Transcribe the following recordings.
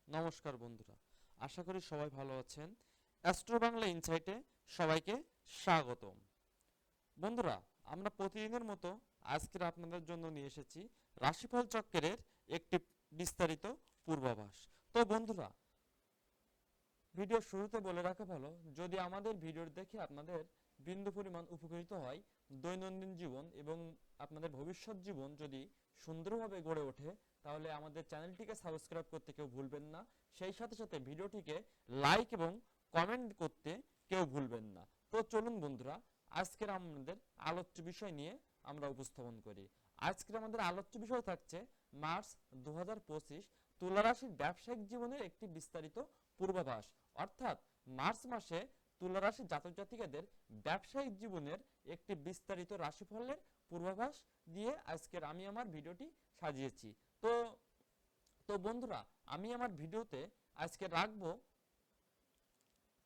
নমস্কার বন্ধুরা, আশা করি সবাই ভালো আছেন। অ্যাস্ট্রো বাংলা ইনসাইটে সবাইকে স্বাগতম। বন্ধুরা, আমরা প্রতিদিনের মতো আজকের আপনাদের জন্য নিয়ে এসেছি রাশিফল চক্রের একটি বিস্তারিত পূর্বাভাস। তো বন্ধুরা, ভিডিও শুরুতে বলে রাখা ভালো, যদি আমাদের ভিডিও দেখে আপনাদের বিন্দু পরিমাণ উপকৃত হয়, দৈনন্দিন জীবন এবং আপনাদের ভবিষ্যৎ জীবন যদি সুন্দরভাবে গড়ে ওঠে, তাহলে আমাদের চ্যানেলটিকে সাবস্ক্রাইব করতে কেউ ভুলবেন না। সেই সাথে সাথে ভিডিওটিকে লাইক এবং কমেন্ট করতে কেউ ভুলবেন না। তো চলুন বন্ধুরা, আজকের আমাদের আলোচ্য বিষয় নিয়ে আমরা উপস্থাপন করি। আজকের আমাদের আলোচ্য বিষয় থাকছে মার্চ 2025 তুলা রাশির ব্যবসায়িক জীবনের একটি বিস্তারিত পূর্বাভাস। অর্থাৎ মার্চ মাসে তুলা রাশির জাতক জাতিকাদের ব্যবসায়িক জীবনের একটি বিস্তারিত রাশিফলের পূর্বাভাস দিয়ে আজকের আমি আমার ভিডিওটি সাজিয়েছি। তো তো বন্ধুরা, আমি আমার ভিডিওতে আজকে রাখবো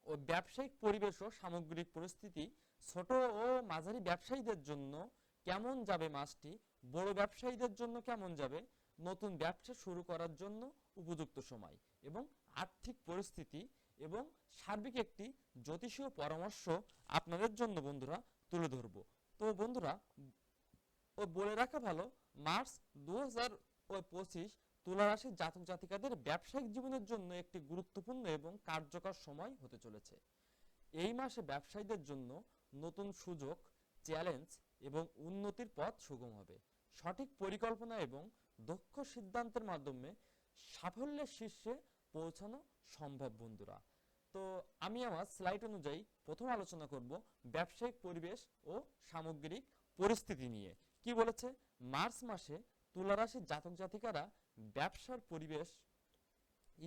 ও ব্যবসায়িক পরিবেশ ও সামগ্রিক পরিস্থিতি, ছোট ও মাঝারি ব্যবসায়ীদের জন্য কেমন যাবে মাসটি, বড় ব্যবসায়ীদের জন্য কেমন যাবে, নতুন ব্যবসা শুরু করার জন্য উপযুক্ত সময় এবং আর্থিক পরিস্থিতি এবং সার্বিক একটি জ্যোতিষীয় পরামর্শ আপনাদের জন্য বন্ধুরা তুলে ধরব। তো বন্ধুরা, বলে রাখা ভালো, মার্চ 2025 তুলা রাশির জাতক জাতিকাদের ব্যবসায়িক জীবনের জন্য একটি গুরুত্বপূর্ণ এবং কার্যকর সময় হতে চলেছে। এই মাসে ব্যবসায়ীদের জন্য নতুন সুযোগ, চ্যালেঞ্জ এবং উন্নতির পথ সুগম হবে। সঠিক পরিকল্পনা এবং দক্ষ সিদ্ধান্তের মাধ্যমে সাফল্যের শীর্ষে পৌঁছানো সম্ভব বন্ধুরা। তো আমি আমার স্লাইড অনুযায়ী প্রথম আলোচনা করব ব্যবসায়িক পরিবেশ ও সামগ্রিক পরিস্থিতি নিয়ে। কি বলেছে? মার্চ মাসে তুলা রাশির জাতক জাতিকারা ব্যবসার পরিবেশ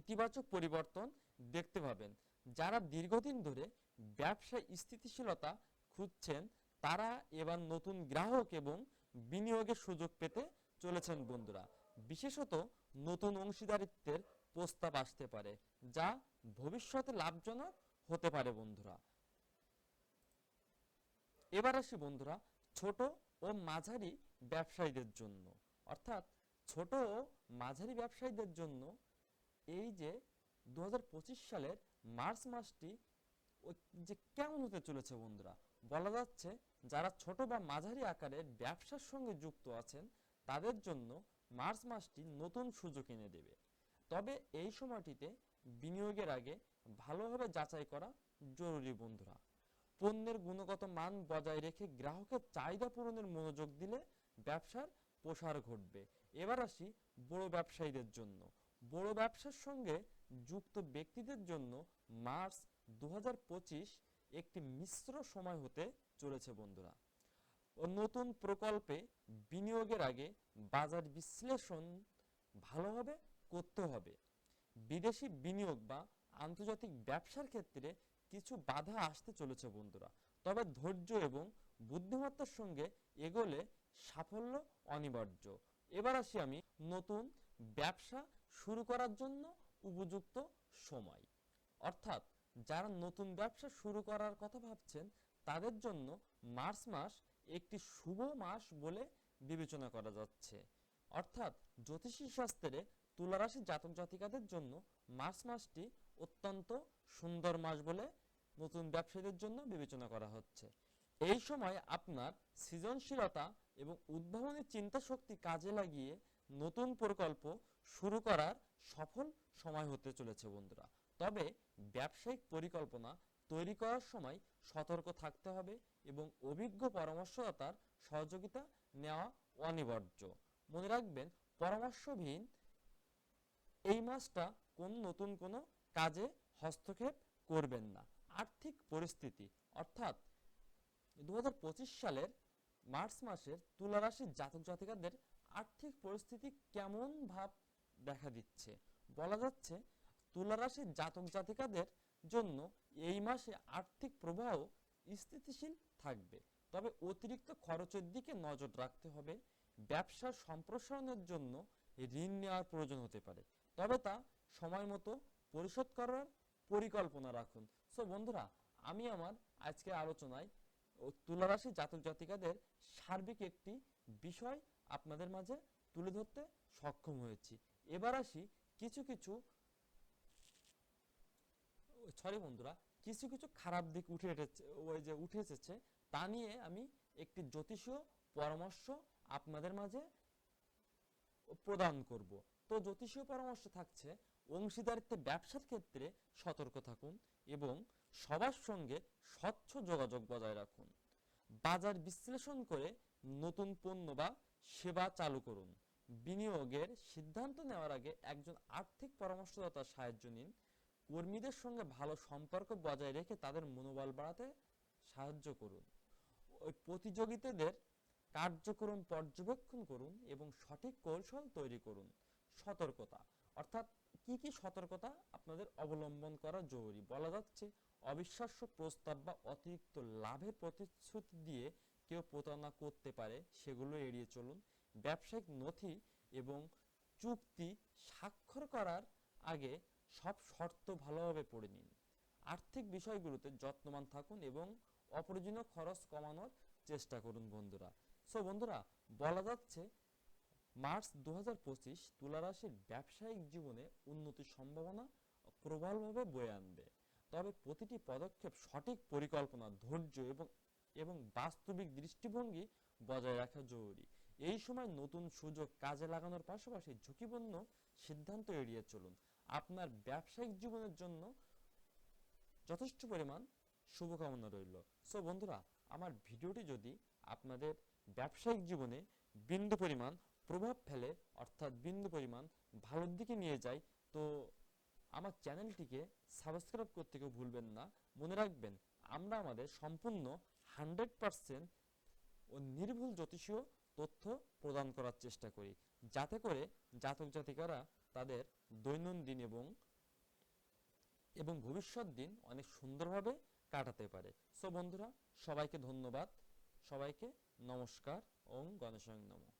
ইতিবাচক পরিবর্তন দেখতে পাবেন। যারা দীর্ঘদিন ধরে ব্যবসায় স্থিতিশীলতা খুঁজছেন, তারা এবার নতুন গ্রাহক এবং বিনিয়োগের সুযোগ পেতে চলেছেন বন্ধুরা। বিশেষত নতুন অংশীদারিত্বের প্রস্তাব আসতে পারে, যা ভবিষ্যতে লাভজনক হতে পারে বন্ধুরা। এবার আসি বন্ধুরা ছোট ও মাঝারি ব্যবসায়ীদের জন্য। অর্থাৎ ছোট ও মাঝারি ব্যবসায়ীদের জন্য এই যে 2025 সালের মার্চ মাসটি যে কেমন হতে চলেছে বন্ধুরা, বলা যাচ্ছে যারা ছোট বা মাঝারি আকারের ব্যবসার সঙ্গে যুক্ত আছেন, তাদের জন্য মার্চ মাসটি নতুন সুযোগ এনে দেবে। তবে এই সময়টিতে বিনিয়োগের আগে ভালোভাবে যাচাই করা জরুরি বন্ধুরা। পণ্যের গুণগত মান বজায় রেখে গ্রাহকের চাহিদা পূরণের মনোযোগ দিলে ব্যবসার প্রসার ঘটবে। এবার আসি বড় ব্যবসায়ীদের জন্য। বড় ব্যবসার সঙ্গে যুক্ত ব্যক্তিদের জন্য মার্চ 2025 একটি মিশ্র সময় হতে চলেছে বন্ধুরা। নতুন প্রকল্পে বিনিয়োগের আগে বাজার বিশ্লেষণ ভালোভাবে করতে হবে। বিদেশি বিনিয়োগ বা আন্তর্জাতিক ব্যবসার ক্ষেত্রে কিছু বাধা আসতে চলেছে বন্ধুরা, তবে ধৈর্য এবং বুদ্ধিমত্তার সঙ্গে এগোলে সাফল্য অনিবার্য। এবার আসি আমি নতুন ব্যবসা শুরু করার জন্য উপযুক্ত সময়। অর্থাৎ যারা নতুন ব্যবসা শুরু করার কথা ভাবছেন, তাদের জন্য মার্চ মাস একটি শুভ মাস বলে বিবেচনা করা যাচ্ছে। অর্থাৎ জ্যোতিষী শাস্ত্রে তুলা রাশির জাতক জাতিকাদের জন্য মার্চ মাসটি অত্যন্ত সুন্দর মাস বলে নতুন ব্যবসায়ীদের জন্য বিবেচনা করা হচ্ছে। এই সময় আপনার সৃজনশীলতা এবং উদ্ভাবনী চিন্তা শক্তি কাজে লাগিয়ে নতুন প্রকল্প শুরু করার সফল সময় হতে চলেছে বন্ধুরা। তবে ব্যবসায়িক পরিকল্পনা তৈরি করার সময় সতর্ক থাকতে হবে এবং অভিজ্ঞ পরামর্শদাতার সহযোগিতা নেওয়া অনিবার্য। মনে রাখবেন, পরামর্শবিহীন এই মাসটা নতুন কোনো কাজে হস্তক্ষেপ করবেন না। আর্থিক পরিস্থিতি, অর্থাৎ 2025 সালের মার্চ মাসের তুলা রাশির জাতক জাতিকাদের আর্থিক পরিস্থিতি কেমন ভাব দেখা দিচ্ছে, বলা যাচ্ছে তুলা রাশির জাতক জাতিকাদের জন্য এই মাসে আর্থিক প্রবাহ স্থিতিশীল থাকবে, তবে অতিরিক্ত খরচের দিকে নজর রাখতে হবে। ব্যবসার সম্প্রসারণের জন্য ঋণ নেওয়ার প্রয়োজন হতে পারে, তবে তা সময় মতো পরিশোধ করার পরিকল্পনা রাখুন। সো বন্ধুরা, আমি আমার আজকে আলোচনায় তুলা রাশি জাতক জাতিকাদের সার্বিক একটি বিষয় আপনাদের মাঝে তুলে ধরতে সক্ষম হয়েছি। এবার আসি কিছু কিছু সরি বন্ধুরা, কিছু কিছু খারাপ দিক উঠে এসেছে তা নিয়ে আমি একটি জ্যোতিষীয় পরামর্শ আপনাদের মাঝে প্রদান করব। তো জ্যোতিষীয় পরামর্শ থাকছে, অংশীদারিত্ব ব্যবসার ক্ষেত্রে সতর্ক থাকুন এবং সবার সঙ্গে স্বচ্ছ যোগাযোগ বজায় রাখুন। বাজার বিশ্লেষণ করে নতুন পণ্য বা সেবা চালু করুন। বিনিয়োগের সিদ্ধান্ত নেওয়ার আগে একজন আর্থিক পরামর্শদাতার সাহায্য নিন। কর্মীদের সঙ্গে ভালো সম্পর্ক বজায় রেখে তাদের মনোবল বাড়াতে সাহায্য করুন। ওই প্রতিযোগিতাদের কার্যক্রম পর্যবেক্ষণ করুন এবং সঠিক কৌশল তৈরি করুন। সতর্কতা অর্থাৎ কি কি সতর্কতা আপনাদের অবলম্বন করা জরুরি বলা যাচ্ছে, অবিশ্বাস্য প্রস্তাব বা অতিরিক্ত লাভের প্রতিশ্রুতি দিয়ে কেউ প্রতারণা করতে পারে, সেগুলো এড়িয়ে চলুন। ব্যবসায়িক নথি এবং চুক্তি স্বাক্ষর করার আগে সব শর্ত ভালোভাবে পড়ে নিন। আর্থিক বিষয়গুলোতে যত্নবান থাকুন এবং অপ্রয়োজনীয় খরচ কমানোর চেষ্টা করুন বন্ধুরা। সো বন্ধুরা, বলা যাচ্ছে মার্চ 2025 তুলা রাশির ব্যবসায়িক জীবনে উন্নতির সম্ভাবনা প্রবলভাবে বয়ে আনবে। তবে প্রতিটি পদক্ষেপ সঠিক পরিকল্পনা, ধৈর্য এবং বাস্তবিক দৃষ্টিভঙ্গি বজায় রাখা জরুরি। এই সময় নতুন সুযোগ কাজে লাগানোর পাশাপাশি ঝুঁকিপূর্ণ সিদ্ধান্ত এড়িয়ে চলুন। আপনার ব্যবসায়িক জীবনের জন্য যথেষ্ট পরিমাণ শুভকামনা রইল। সো বন্ধুরা, আমার ভিডিওটি যদি আপনাদের ব্যবসায়িক জীবনে বিন্দু পরিমাণ প্রভাব ফেলে, অর্থাৎ বিন্দু পরিমাণ ভালোর দিকে নিয়ে যায়, তো আমার চ্যানেলটিকে সাবস্ক্রাইব করতে কেউ ভুলবেন না। মনে রাখবেন, আমরা আমাদের সম্পূর্ণ 100% ও নির্ভুল জ্যোতিষীয় তথ্য প্রদান করার চেষ্টা করি, যাতে করে জাতক জাতিকারা তাদের দৈনন্দিন এবং ভবিষ্যৎ দিন অনেক সুন্দরভাবে কাটাতে পারে। সো বন্ধুরা, সবাইকে ধন্যবাদ, সবাইকে নমস্কার। ওম গণেশায় নমঃ।